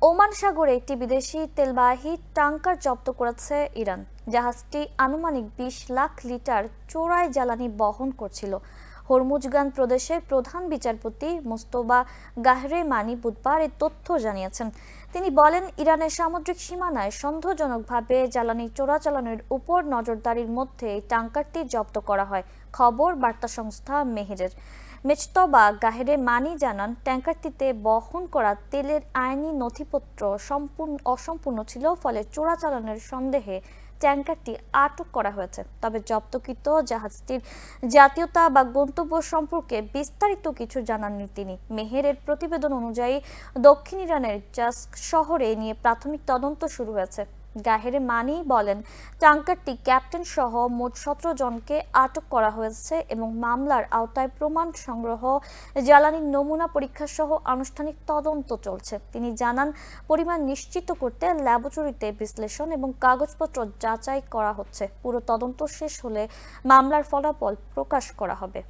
Oman সাগরে একটি বিদেশি তেলবাহী ট্যাংকার জব্দ করেছে ইরান। জাহাজটি আনুমানিক ২০ লাখ লিটার চোরাই জ্বালানি বহন করছিল। হরমুজগান প্রদেশের প্রধান বিচারপতি মোস্তফা গাহরেমানি বুধবার এই তথ্য জানিয়েছেন। তিনি বলেন, ইরানের সামুদ্রিক সীমানায় সন্দেহজনকভাবে জ্বালানি চোরাচালানের উপর নজরদারির মধ্যে এই ট্যাংকারটি জব্দ করা হয়। খবর বার্তা সংস্থা মেহেরের। মোস্তফা গাহরেমানি জানান, ট্যাংকারটিতে বহন করা তেলের আইনি নথিপত্র অসম্পূর্ণ ছিল, ফলে চোরাচালানের সন্দেহে ট্যাংকারটি আটক করা হয়েছে। তবে জব্দকৃত জাহাজটির জাতীয়তা বা গন্তব্য সম্পর্কে বিস্তারিত কিছু জানাননি তিনি। মেহেরের প্রতিবেদন অনুযায়ী দক্ষিণ ইরানের জাস্ক শহরে নিয়ে প্রাথমিক তদন্ত শুরু হয়েছে। গাহরেমানি বলেন, ট্যাংকারটি ক্যাপ্টেন সহ মোট ১৭ জনকে আটক করা হয়েছে এবং মামলার আওতায় প্রমাণ সংগ্রহ, জ্বালানি নমুনা পরীক্ষা সহ আনুষ্ঠানিক তদন্ত চলছে। তিনি জানান, পরিমাণ নিশ্চিত করতে ল্যাবরেটরিতে বিশ্লেষণ এবং কাগজপত্র যাচাই করা হচ্ছে। পুরো তদন্ত শেষ হলে মামলার ফলাফল প্রকাশ করা হবে।